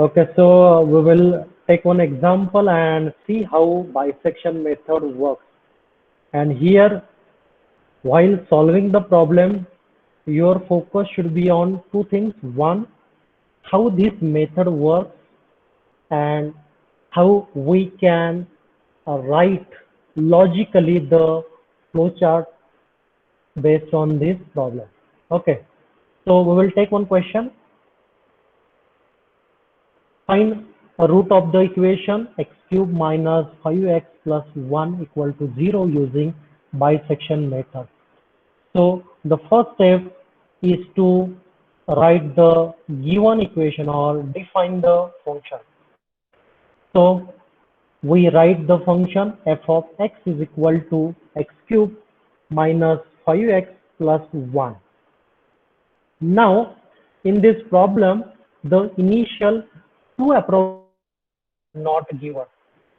Okay, so we will take one example and see how bisection method works. And here, while solving the problem, your focus should be on two things. One, how this method works and how we can write logically the flowchart based on this problem. Okay, so we will take one question. Find a root of the equation x cube minus 5x plus 1 equal to 0 using bisection method. So the first step is to write the given equation or define the function. So we write the function f of x is equal to x cube minus 5x plus 1. Now, in this problem, the initial two approximations are not given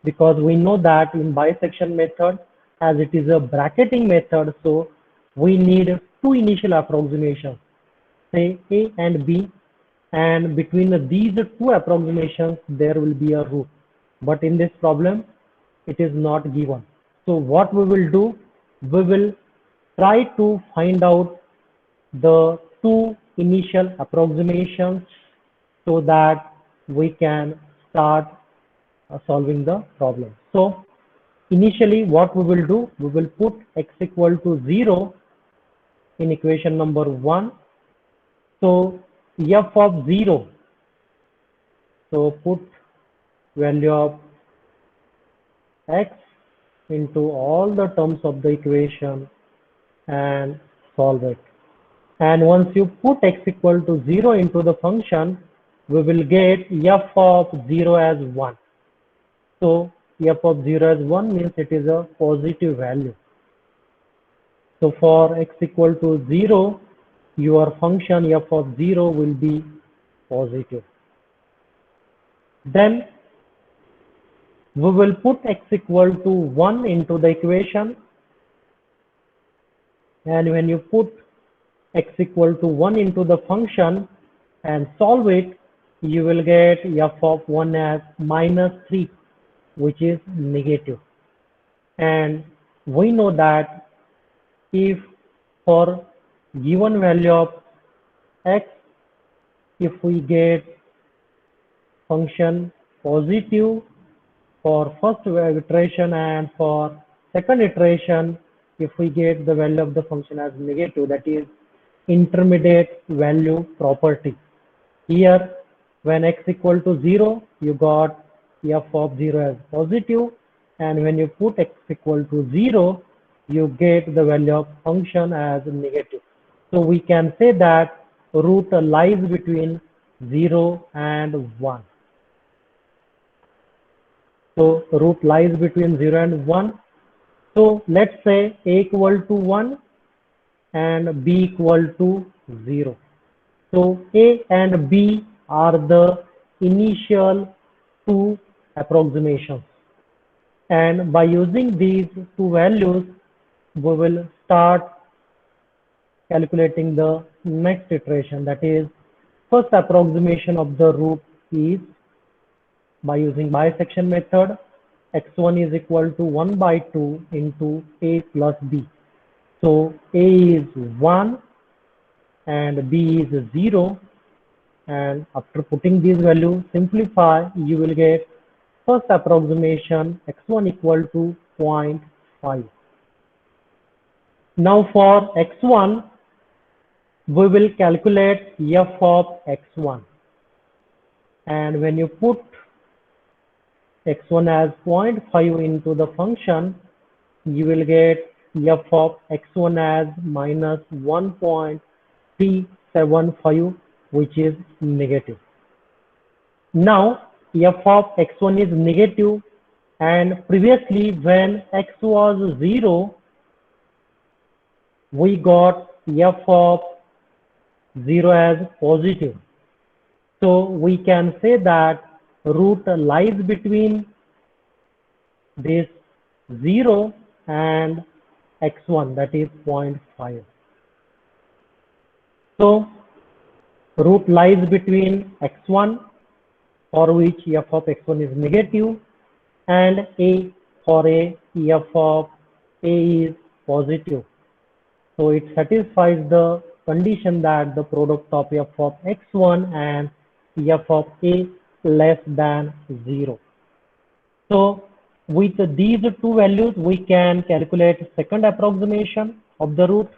because we know that in bisection method, as it is a bracketing method, so we need two initial approximations, say A and B, and between these two approximations, there will be a root. But in this problem, it is not given. So what we will do, we will try to find out the two initial approximations so that we can start solving the problem. So initially what we will do, we will put x equal to 0 in equation number 1. So f of 0, so put value of x into all the terms of the equation and solve it. And once you put x equal to 0 into the function, we will get f of 0 as 1. So f of 0 as 1 means it is a positive value. So for x equal to 0, your function f of 0 will be positive. Then we will put x equal to 1 into the equation. And when you put x equal to 1 into the function and solve it, you will get f of 1 as minus 3, which is negative. And we know that if for given value of x, if we get function positive for first iteration and for second iteration, if we get the value of the function as negative, that is intermediate value property. Here, when x equal to 0, you got f of 0 as positive, and when you put x equal to 0, you get the value of function as negative. So we can say that root lies between 0 and 1. So root lies between 0 and 1. So let's say a equal to 1 and b equal to 0. So a and b are the initial two approximations. And by using these two values, we will start calculating the next iteration. That is, first approximation of the root is by using bisection method, x1 is equal to 1 by 2 into a plus b. So a is 1 and b is 0. And after putting these values, simplify, you will get first approximation x1 equal to 0.5. Now for x1, we will calculate f of x1. And when you put x1 as 0.5 into the function, you will get f of x1 as minus 1.375, which is negative. Now, f of x1 is negative, and previously when x was 0, we got f of 0 as positive. So we can say that root lies between this 0 and x1, that is 0.5. So root lies between x1 for which f of x1 is negative, and a for a f of a is positive. So it satisfies the condition that the product of f of x1 and f of a less than 0. So with these two values, we can calculate second approximation of the root,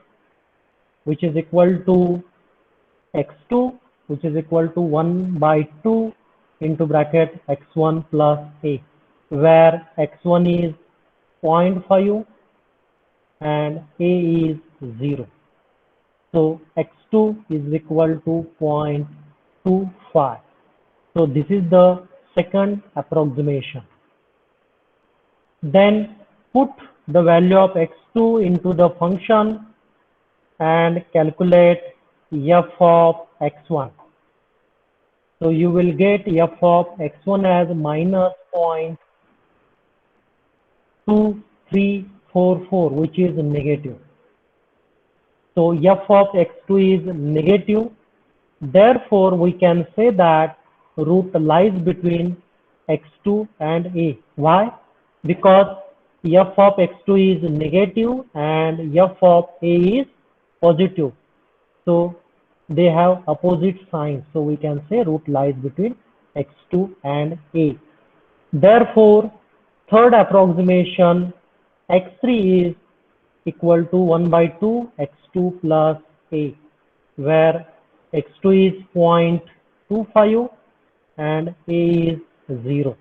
which is equal to x2, which is equal to 1 by 2 into bracket x1 plus a, where x1 is 0.5 and a is 0. So x2 is equal to 0.25. So this is the second approximation. Then put the value of x2 into the function and calculate f of x1. So you will get f of x1 as minus 0.2344, which is negative. So f of x2 is negative. Therefore, we can say that root lies between x2 and a. Why? Because f of x2 is negative and f of a is positive. So they have opposite signs. So we can say root lies between x2 and a. Therefore, third approximation, x3 is equal to 1 by 2 x2 plus a, where x2 is 0.25 and a is 0.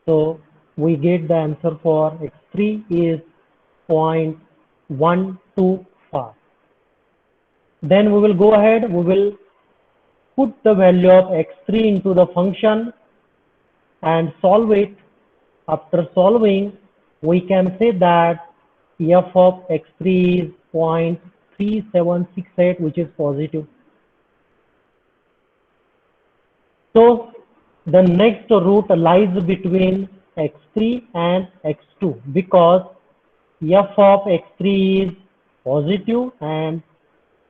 So we get the answer for x3 is 0.125. Then we will go ahead, we will put the value of x3 into the function and solve it. After solving, we can say that f of x3 is 0.3768, which is positive. So the next root lies between x3 and x2 because f of x3 is positive, and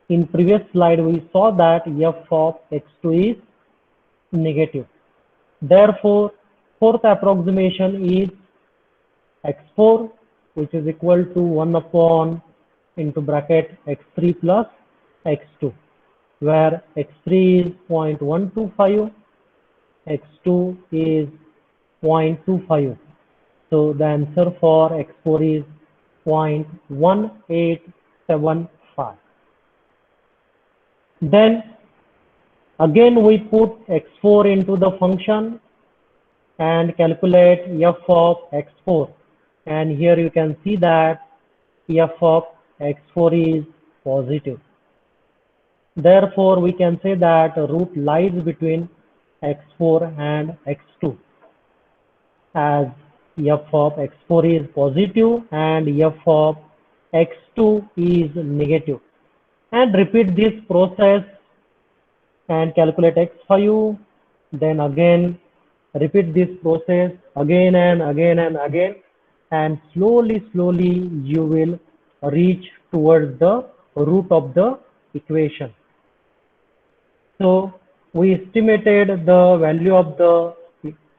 in previous slide we saw that f of x2 is negative. Therefore, fourth approximation is x4, which is equal to 1 upon into bracket x3 plus x2, where x3 is 0.125, x2 is 0.25. So the answer for x4 is 0.1875. Then again we put x4 into the function and calculate f of x4, and here you can see that f of x4 is positive. Therefore we can say that root lies between x4 and x2, as f of x4 is positive and f of x2 is negative. And repeat this process and calculate x5, then again repeat this process again and again and again, and slowly you will reach towards the root of the equation. So we estimated the value of the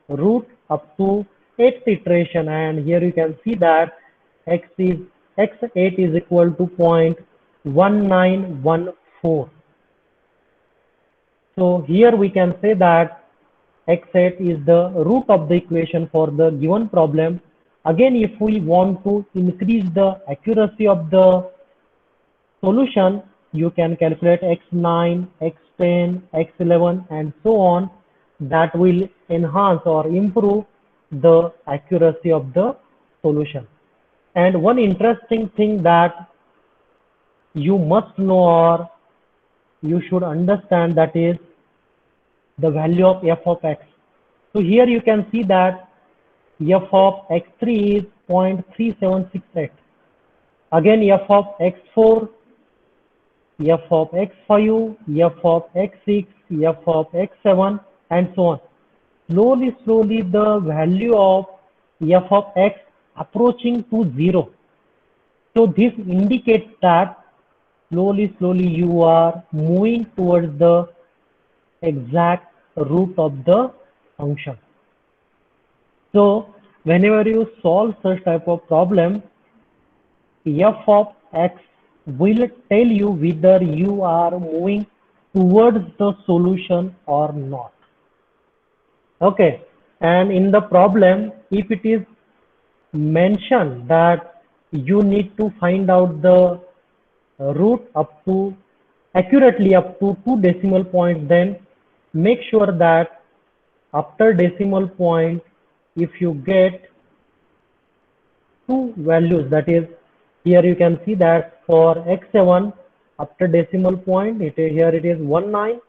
root up to 8th iteration, and here you can see that x8 is equal to 0.1914. So here we can say that x8 is the root of the equation for the given problem. Again, if we want to increase the accuracy of the solution, you can calculate x9, x10, x11 and so on. That will enhance or improve the accuracy of the solution. And one interesting thing that you must know or you should understand, that is the value of f of x. So here you can see that f of x3 is 0.3768. Again f of x4, f of x5, f of x6, f of x7 and so on. Slowly the value of f of x approaching to 0. So this indicates that slowly you are moving towards the exact root of the function. So whenever you solve such type of problem, f of x will tell you whether you are moving towards the solution or not. Okay, and in the problem, if it is mentioned that you need to find out the root up to accurately up to 2 decimal points, then make sure that after decimal point, if you get two values, that is, here you can see that for x7 after decimal point, here it is 19,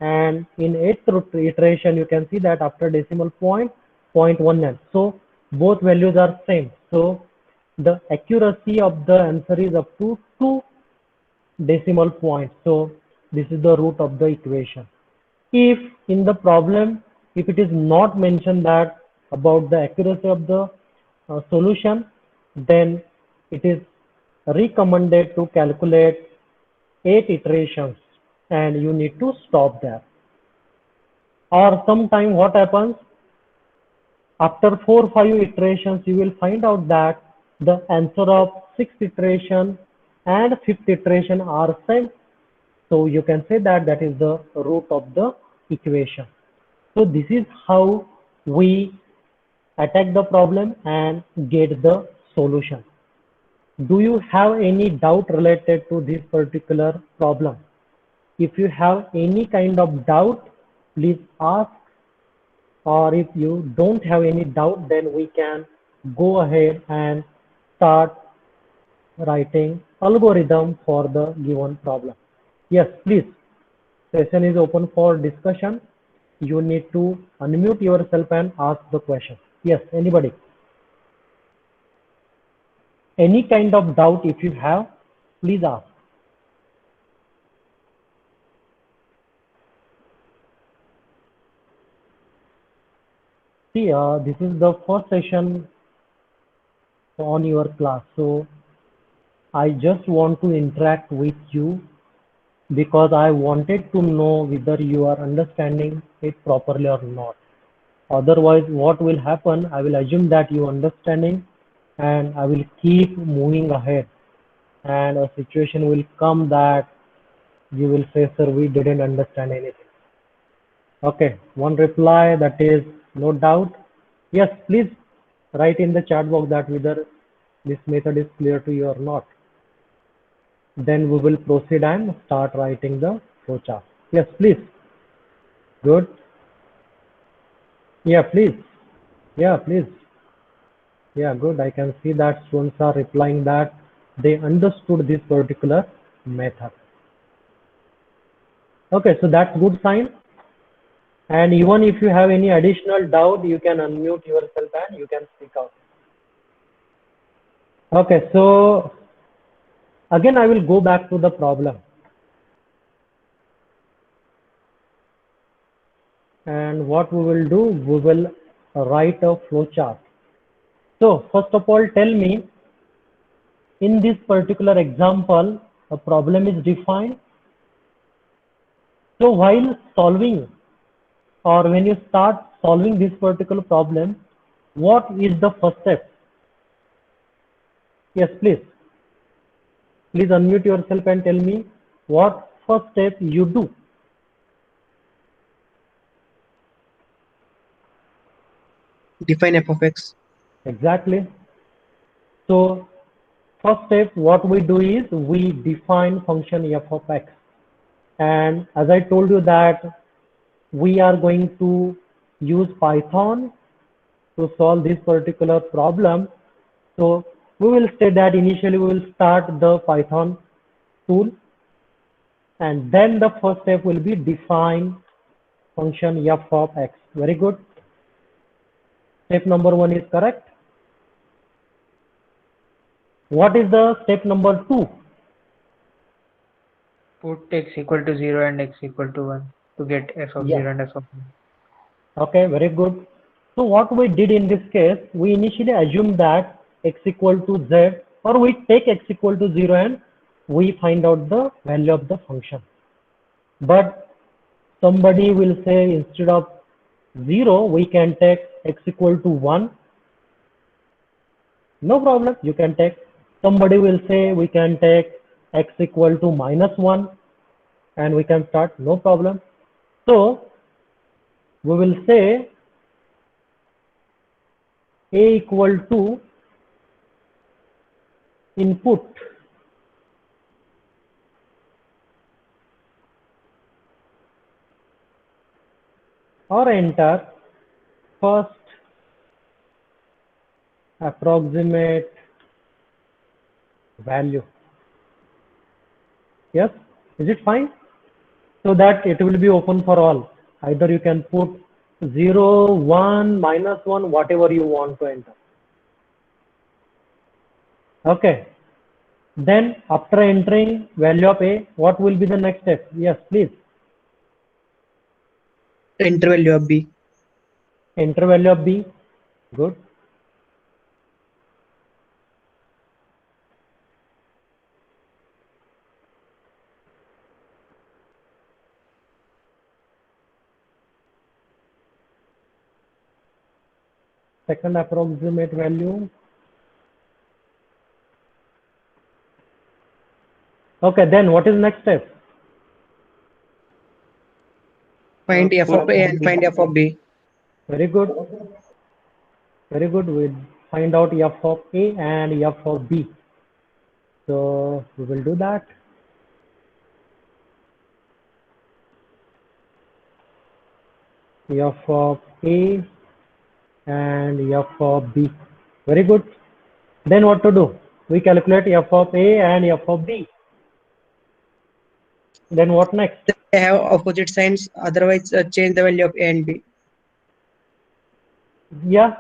and in 8th iteration you can see that after decimal point 0.19. So both values are same. So the accuracy of the answer is up to 2 decimal points. So this is the root of the equation. If in the problem, if it is not mentioned that about the accuracy of the solution, then it is recommended to calculate 8 iterations and you need to stop there. Or sometime what happens, after 4 or 5 iterations, you will find out that the answer of 6th iteration and 5th iteration are same. So you can say that that is the root of the equation. So this is how we attack the problem and get the solution. Do you have any doubt related to this particular problem? If you have any kind of doubt, please ask, or if you don't have any doubt, then we can go ahead and start writing algorithm for the given problem. Yes, please. Session is open for discussion. You need to unmute yourself and ask the question. Yes, anybody? Any kind of doubt if you have, please ask. See, this is the first session on your class. So I just want to interact with you because I wanted to know whether you are understanding it properly or not. Otherwise, what will happen, I will assume that you are understanding and I will keep moving ahead, and a situation will come that you will say, sir, we didn't understand anything. Okay, one reply, that is no doubt. Yes, please write in the chat box that whether this method is clear to you or not. Then we will proceed and start writing the flowchart. Yes, please. Good. Yeah, please. Yeah, please. Yeah, good. I can see that students are replying that they understood this particular method. Okay, so that's good sign. And even if you have any additional doubt, you can unmute yourself and you can speak out. Okay, so again, I will go back to the problem. And what we will do, we will write a flowchart. So first of all, tell me, in this particular example, a problem is defined. So while solving, or when you start solving this particular problem, what is the first step? Yes, please. Please unmute yourself and tell me what first step you do. Define f of x. Exactly. So first step, what we do is we define function f of x. And as I told you that we are going to use Python to solve this particular problem. So we will say that initially we will start the Python tool, and then the first step will be define function f of x. Very good. Step number 1 is correct. What is the step number 2? Put x equal to 0 and x equal to 1 to get f of 0 and f of 1. Okay, very good. So what we did in this case, we initially assumed that x equal to z, or we take x equal to 0 and we find out the value of the function. But somebody will say instead of 0, we can take x equal to 1. No problem, you can take. Somebody will say we can take x equal to -1 and we can start, no problem. So we will say a equal to input or enter first approximate value. Yes, is it fine? So that it will be open for all. Either you can put 0, 1, -1, whatever you want to enter. Okay. Then after entering value of A, what will be the next step? Yes, please. Enter value of B. Enter value of B. Good. Second approximate value. Okay, then what is next step? Find f of Put A and find f of B. Very good. Very good. We'll find out f of A and f of B. So we will do that. F of A and f of B. Very good. Then what to do? We calculate f of A and f of B. Then what next? They have opposite signs, otherwise change the value of A and B. Yeah.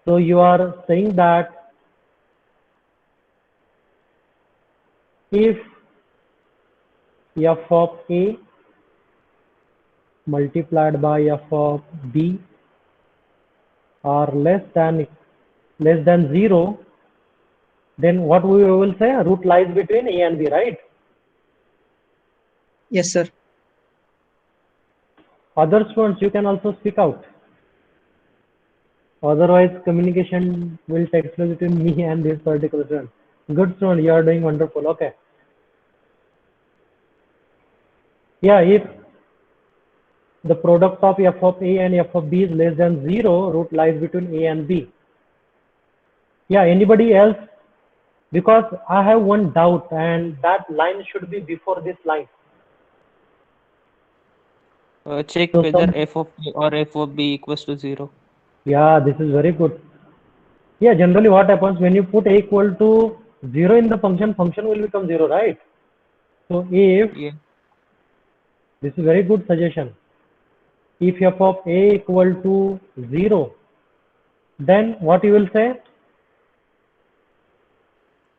So you are saying that if f of A multiplied by f of B are less than 0, then what we will say? Root lies between A and B, right? Yes, sir. Other students, you can also speak out. Otherwise, communication will take place between me and this particular student. Good student, you are doing wonderful. Okay. Yeah, if the product of f of A and f of B is less than 0, root lies between A and B. Yeah, anybody else? Because I have one doubt, and that line should be before this line. Check So whether some, f of A or f of B equals to 0. yeah, this is very good. Yeah, generally what happens when you put A equal to 0 in the function will become 0, right? So if, Yeah. this is very good suggestion. If f of A equal to 0, then what you will say?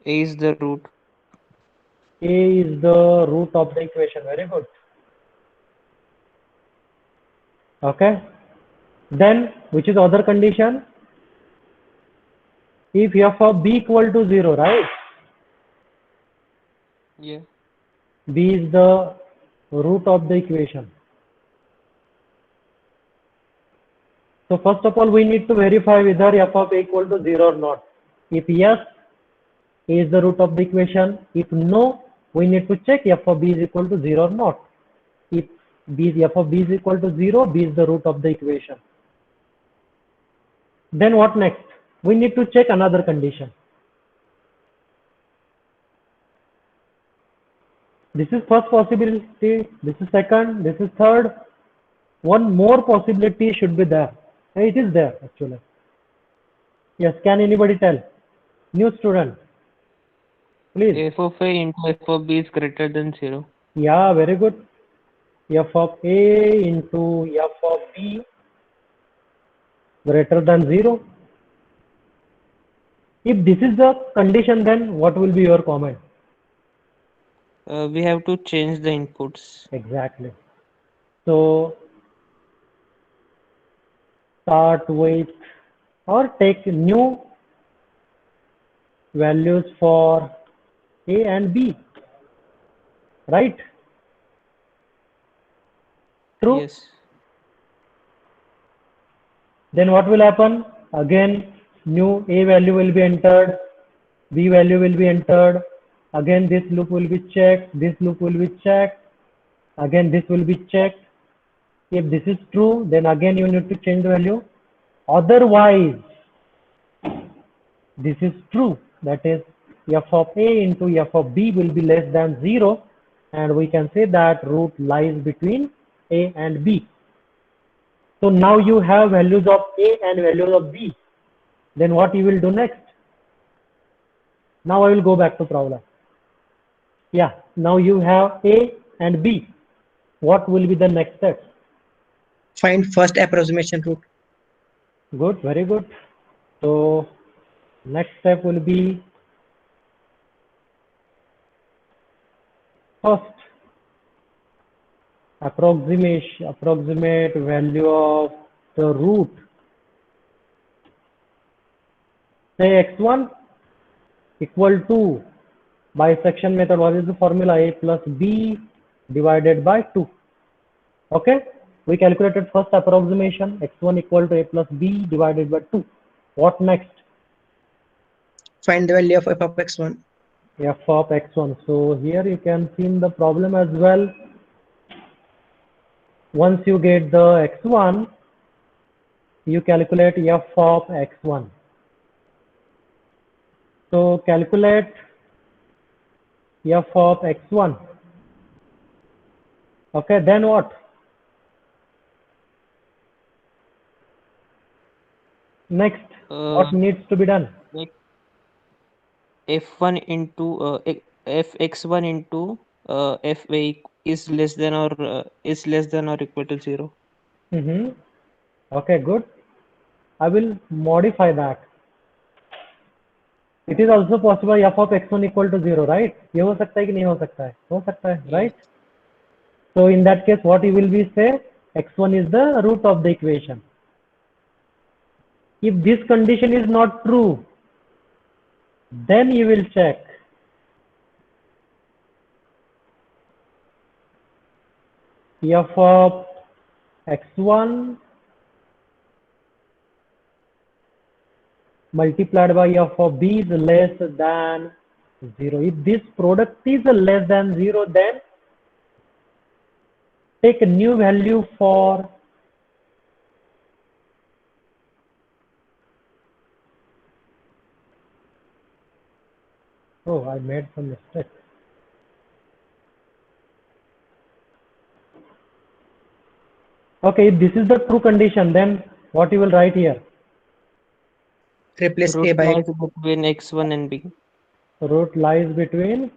A is the root. A is the root of the equation. Very good. Okay. Then which is other condition? If f of B equal to 0, right? Yeah. B is the root of the equation. So first of all, we need to verify whether f of A equal to 0 or not. If yes, A is the root of the equation. If no, we need to check f of B is equal to 0 or not. If f of B is equal to 0, B is the root of the equation. Then what next? We need to check another condition. This is first possibility, this is second, this is third. One more possibility should be there. It is there actually. Yes, can anybody tell? New student, please. f of A into f of B is greater than 0. Yeah, very good. F of A into f of B greater than 0. If this is the condition, then what will be your comment? We have to change the inputs. Exactly. So start with or take new values for A and B, right? true? Yes. Then what will happen? Again, new A value will be entered, B value will be entered. Again, this loop will be checked, this loop will be checked. Again, this will be checked. If this is true, then again you need to change the value. Otherwise, this is true. That is, f of A into f of B will be less than 0. And we can say that root lies between A and B. So now you have values of A and values of B. Then what you will do next? Now I will go back to problem. Yeah, now you have A and B. What will be the next step? Find first approximation root. Good, very good. So next step will be first approximate value of the root. Say x1 equal to bisection method. What is the formula? A plus B divided by 2. Okay, we calculated first approximation, x1 equal to A plus B divided by 2. What next? Find the value of f of x1. F of x1. So here you can see in the problem as well. Once you get the x1, you calculate f of x1. So calculate f of x1. Okay, then what? Next, what needs to be done? Like f1 into fx1 into fa is less than or equal to 0. Okay, good. I will modify that. It is also possible f of x1 equal to 0, right? ये हो सकता है कि नहीं हो सकता है? हो सकता है, right? So in that case, what you will be say? x1 is the root of the equation. If this condition is not true, then you will check f of x1 multiplied by f of b is less than 0. If this product is less than 0, then take a new value for oh, I made some mistake. Okay, if this is the true condition, then what you will write here? Replace Root a by lies between x1 and b. Root lies between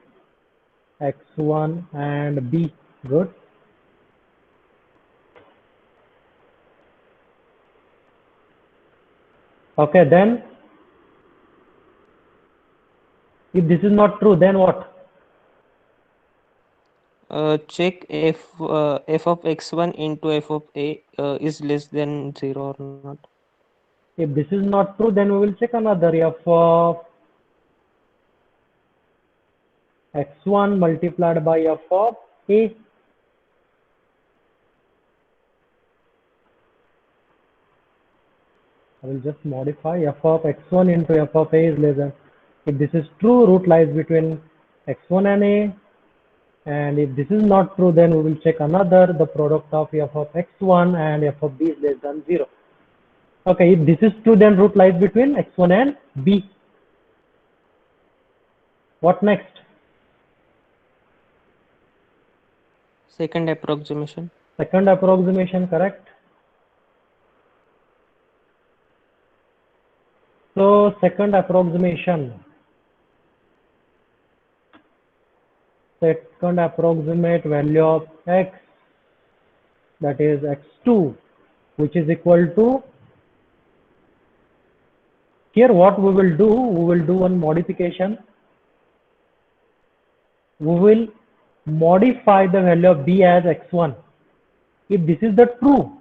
x1 and b. Good. Okay, then if this is not true, then what? Check if f of x1 into f of a is less than 0 or not. If this is not true, then we will check another f of x1 multiplied by f of a. I will just modify f of x1 into f of a is less than. If this is true, root lies between x1 and a. And if this is not true, then we will check another, the product of f of x1 and f of b is less than 0. Okay, if this is true, then root lies between x1 and b. What next? Second approximation. Second approximation, correct? So second approximation. Second approximate value of x, that is x2, which is equal to, here what we will do one modification. We will modify the value of b as x1. If this is the true,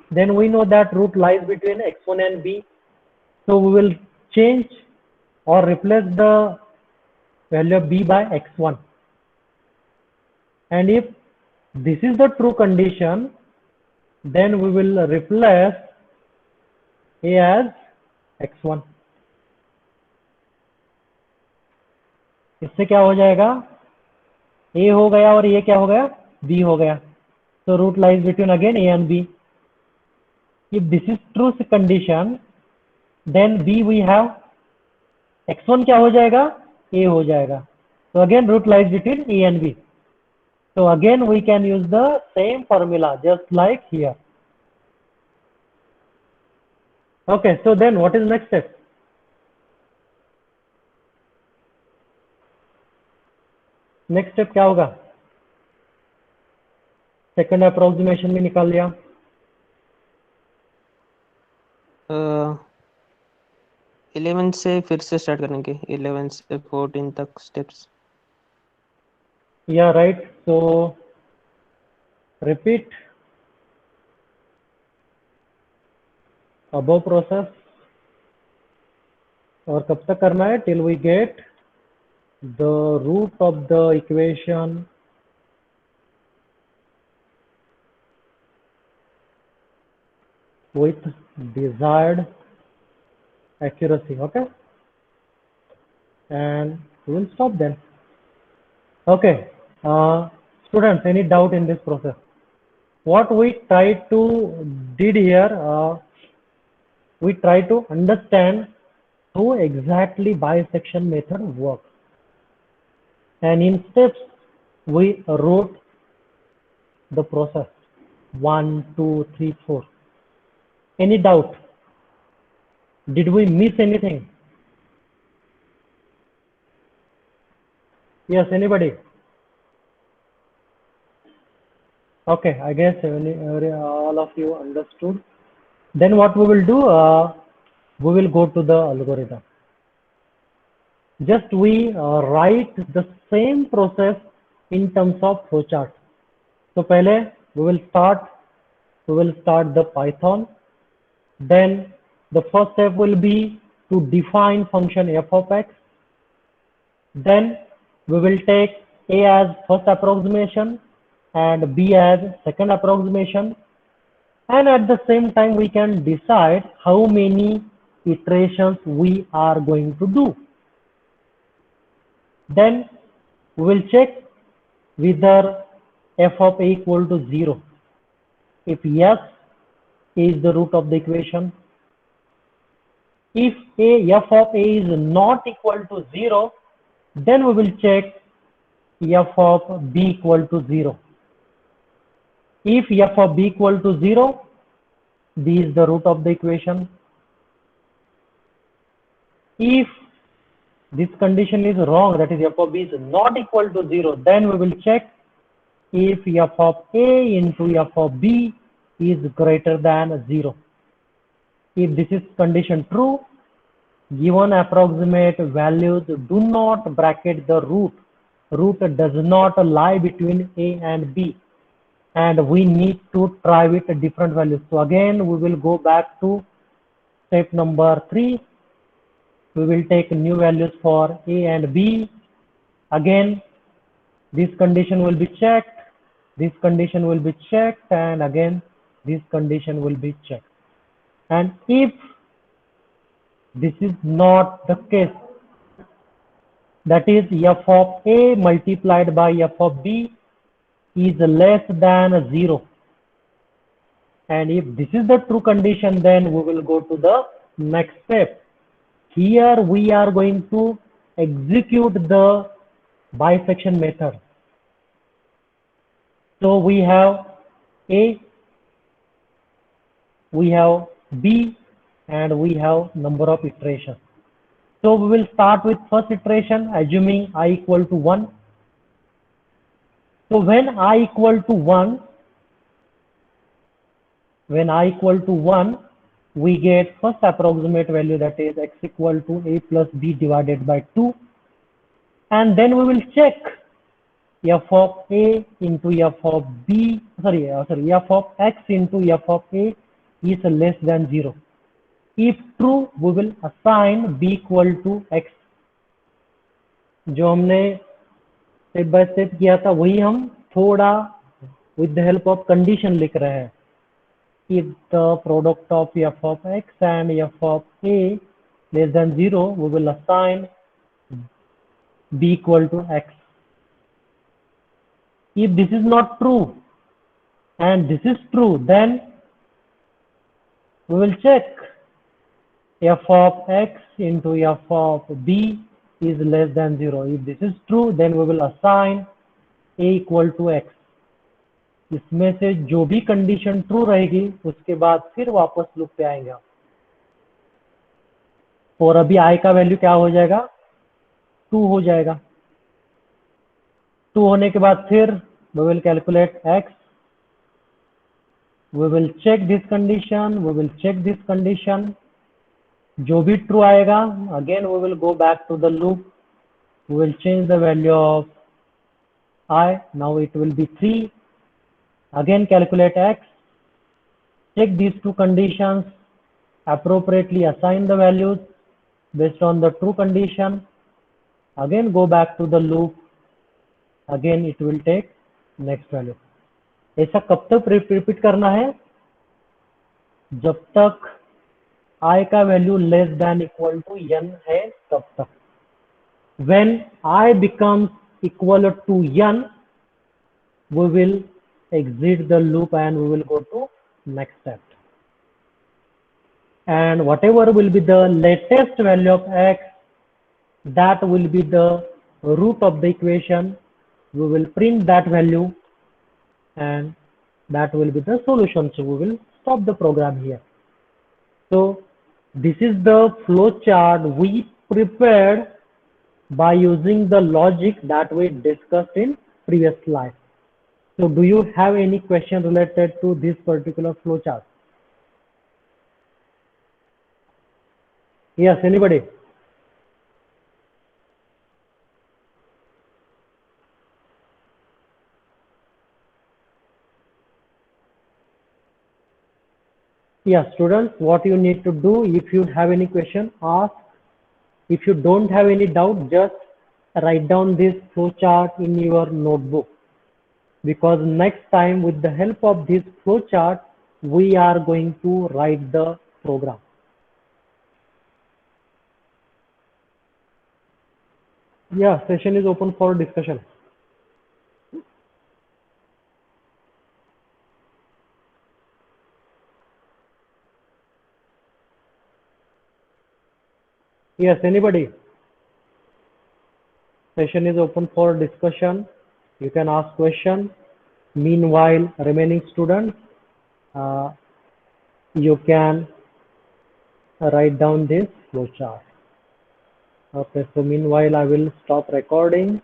then we know that root lies between x1 and b. So we will change or replace the value of b by x1. And if this is the true condition, then we will replace a as x1. इससे क्या हो जाएगा, a हो गया और ये क्या हो गया, b हो गया. So root lies between again a and b. If this is true condition, then b we have x1 क्या हो जाएगा, a हो जाएगा. So again root lies between a and b. So again we can use the same formula just like here. Okay, so then what is next step? Next step क्या होगा, second approximation भी निकाल लिया. 11 से फिर से स्टार्ट करेंगे, 11 से 14 तक स्टेप्स. या right, so repeat above process. और कब तक करना है, till we get the root of the equation with desired accuracy. Okay, and we will stop then. Okay, students, any doubt in this process? What we try to did here, we try to understand how exactly bisection method works. And in steps, we wrote the process 1, 2, 3, 4. Any doubt? Did we miss anything? Yes, anybody? Okay, I guess all of you understood. Then what we will do, we will go to the algorithm. Just we write the same process in terms of flowchart. So पहले we will start the Python. Then the first step will be to define function f of x. Then we will take a as first approximation and b as second approximation. And at the same time we can decide how many iterations we are going to do. Then we will check whether f of a equal to 0. If yes, a is the root of the equation. If f of a is not equal to 0, then we will check f of b equal to 0. If f of b equal to 0, b is the root of the equation. If this condition is wrong, that is f of b is not equal to 0, then we will check if f of a into f of b is greater than 0. If this is condition true, given approximate values do not bracket the root. Root does not lie between a and b, and we need to try with different values. So again we will go back to step number 3. We will take new values for a and b. Again, this condition will be checked, this condition will be checked, and again this condition will be checked. And if this is not the case, that is f of a multiplied by f of b is less than 0. And if this is the true condition, then we will go to the next step. Here we are going to execute the bisection method. So we have a, we have b, and we have number of iterations. So we will start with first iteration, assuming I equal to 1. So when I equal to 1, we get first approximate value, that is x equal to a plus b divided by 2. And then we will check f of a into f of b, f of x into f of a is less than 0. If true, we will assign b equal to x. जो हमने step by step किया था वही हम थोड़ा with the help of condition लिख रहे हैं. If the product of f of x and f of a less than 0, we will assign b equal to x. If this is not true and this is true, then we will check f of x into f of b is less than 0. If this is true, then we will assign a equal to x. इसमें से जो भी condition true रहेगी उसके बाद फिर वापस loop पे आएंगे. और अभी i का वैल्यू क्या हो जाएगा? 2 हो जाएगा. 2 होने के बाद फिर we will calculate x. We will check this condition. We will check this condition. जो भी ट्रू आएगा, again we will go back to the loop. We will change the value of I. Now it will be 3. Again calculate x. Check these two conditions. Appropriately assign the values based on the true condition. Again go back to the loop. Again it will take next value. ऐसा कब तक repeat करना है? जब तक I का value less than equal to n है तब तक. When I becomes equal to n, we will exit the loop and we will go to next step. And whatever will be the latest value of x, that will be the root of the equation. We will print that value and that will be the solution. So we will stop the program here. So this is the flow chart we prepared by using the logic that we discussed in previous slide. So do you have any question related to this particular flow chart? Yes, anybody? Yes, students, what you need to do, if you have any question, ask. If you don't have any doubt, just write down this flow chart in your notebook. Because next time with the help of this flow chart, we are going to write the program. Yeah, session is open for discussion. Yes, anybody? Session is open for discussion. You can ask question. Meanwhile, remaining students, you can write down this flow chart. Okay, so meanwhile, I will stop recording.